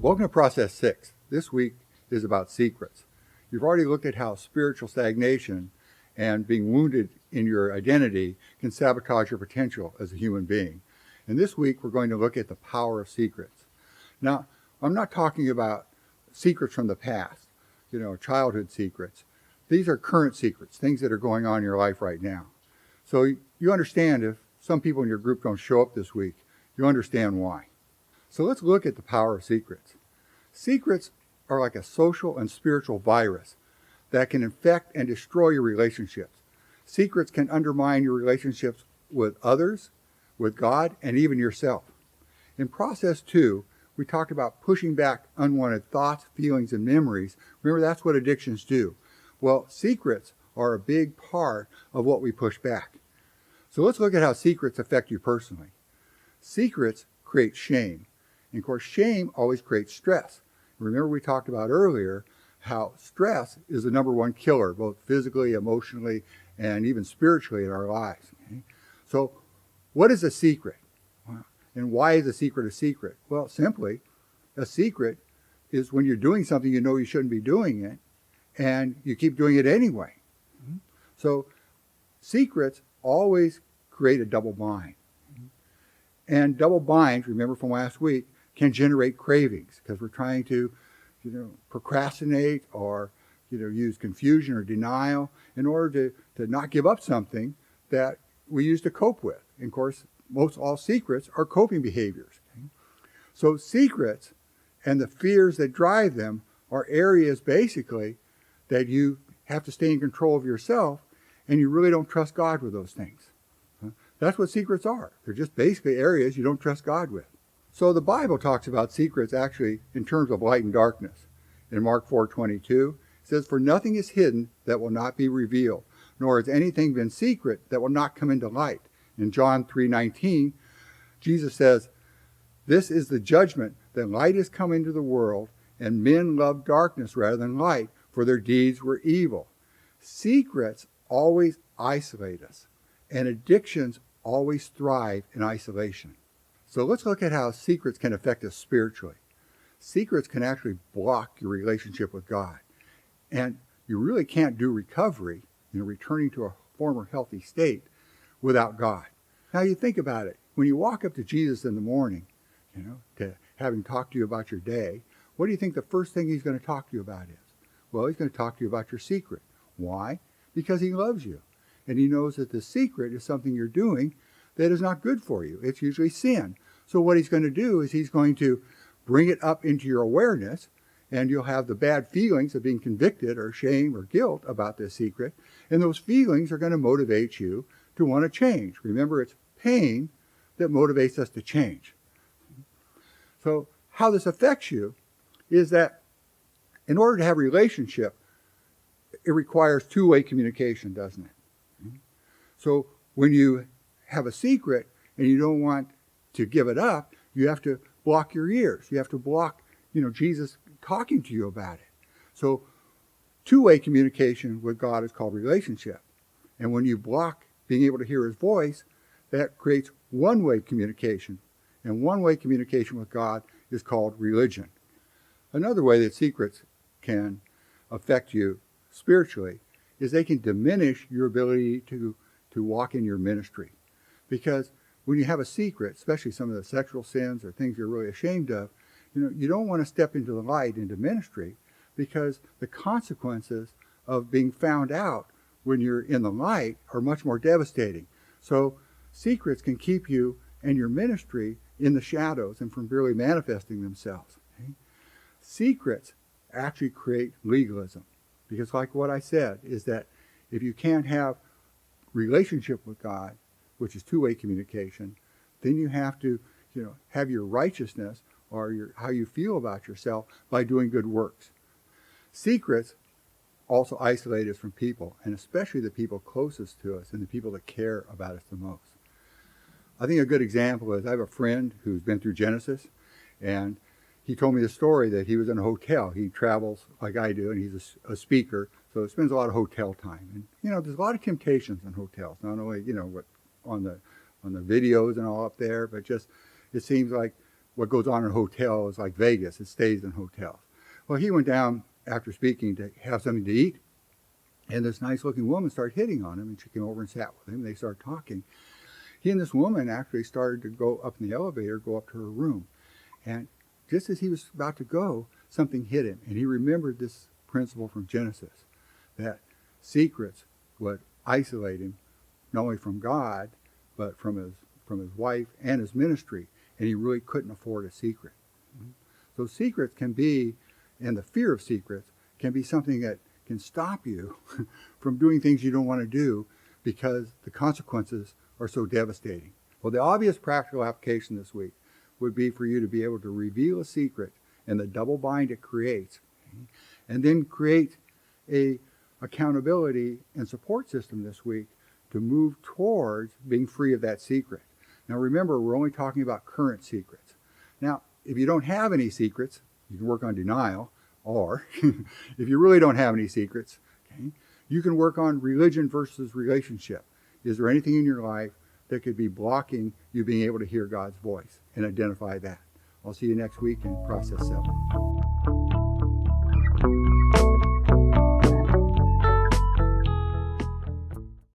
Welcome to Process 6. This week is about secrets. You've already looked at how spiritual stagnation and being wounded in your identity can sabotage your potential as a human being. And this week we're going to look at the power of secrets. Now, I'm not talking about secrets from the past, childhood secrets. These are current secrets, things that are going on in your life right now. So you understand if some people in your group don't show up this week, you understand why. So let's look at the power of secrets. Secrets are like a social and spiritual virus that can infect and destroy your relationships. Secrets can undermine your relationships with others, with God, and even yourself. In Process 2, we talked about pushing back unwanted thoughts, feelings, and memories. Remember, that's what addictions do. Well, secrets are a big part of what we push back. So let's look at how secrets affect you personally. Secrets create shame. And of course, shame always creates stress. Remember we talked about earlier how stress is the number one killer, both physically, emotionally, and even spiritually in our lives. Okay? So what is a secret? And why is a secret? Well, simply, a secret is when you're doing something you know you shouldn't be doing it, and you keep doing it anyway. So secrets always create a double bind. And double binds, remember from last week, can generate cravings because we're trying to, procrastinate or, use confusion or denial in order to not give up something that we use to cope with. And of course, most all secrets are coping behaviors. Okay? So secrets and the fears that drive them are areas basically that you have to stay in control of yourself, and you really don't trust God with those things. That's what secrets are. They're just basically areas you don't trust God with. So the Bible talks about secrets actually in terms of light and darkness. In Mark 4:22, it says, "For nothing is hidden that will not be revealed, nor has anything been secret that will not come into light." In John 3:19, Jesus says, "This is the judgment, that light has come into the world, and men love darkness rather than light, for their deeds were evil." Secrets always isolate us, and addictions always thrive in isolation. So let's look at how secrets can affect us spiritually. Secrets can actually block your relationship with God. And you really can't do recovery, returning to a former healthy state, without God. Now you think about it. When you walk up to Jesus in the morning, to have him talk to you about your day, what do you think the first thing he's going to talk to you about is? Well, he's going to talk to you about your secret. Why? Because he loves you. And he knows that the secret is something you're doing that is not good for you. It's usually sin. So what he's going to do is he's going to bring it up into your awareness, and you'll have the bad feelings of being convicted or shame or guilt about this secret. And those feelings are going to motivate you to want to change. Remember, it's pain that motivates us to change. So how this affects you is that in order to have a relationship, it requires two-way communication, doesn't it? So when you have a secret and you don't want to give it up, you have to block your ears. You have to block, Jesus talking to you about it. So two-way communication with God is called relationship. And when you block being able to hear his voice, that creates one-way communication. And one-way communication with God is called religion. Another way that secrets can affect you spiritually is they can diminish your ability to walk in your ministry. Because when you have a secret, especially some of the sexual sins or things you're really ashamed of, you don't want to step into the light, into ministry, because the consequences of being found out when you're in the light are much more devastating. So secrets can keep you and your ministry in the shadows and from really manifesting themselves. Okay? Secrets actually create legalism. Because like what I said, is that if you can't have relationship with God, which is two-way communication, then you have to, have your righteousness or how you feel about yourself by doing good works. Secrets also isolate us from people, and especially the people closest to us and the people that care about us the most. I think a good example is I have a friend who's been through Genesis, and he told me the story that he was in a hotel. He travels like I do, and he's a speaker, so he spends a lot of hotel time. And, there's a lot of temptations in hotels, not only, what on the videos and all up there, but just it seems like what goes on in a hotel is like Vegas. It stays in hotels. Well, he went down after speaking to have something to eat, and this nice-looking woman started hitting on him, and she came over and sat with him. They started talking. He and this woman actually started to go up in the elevator, go up to her room. And just as he was about to go, something hit him, and he remembered this principle from Genesis, that secrets would isolate him not only from God, but from his wife and his ministry, and he really couldn't afford a secret. So secrets can be, and the fear of secrets can be something that can stop you from doing things you don't want to do because the consequences are so devastating. Well, the obvious practical application this week would be for you to be able to reveal a secret and the double bind it creates, and then create a accountability and support system this week to move towards being free of that secret. Now remember, we're only talking about current secrets. Now, if you don't have any secrets, you can work on denial, or if you really don't have any secrets, okay, you can work on religion versus relationship. Is there anything in your life that could be blocking you being able to hear God's voice and identify that? I'll see you next week in Process 7.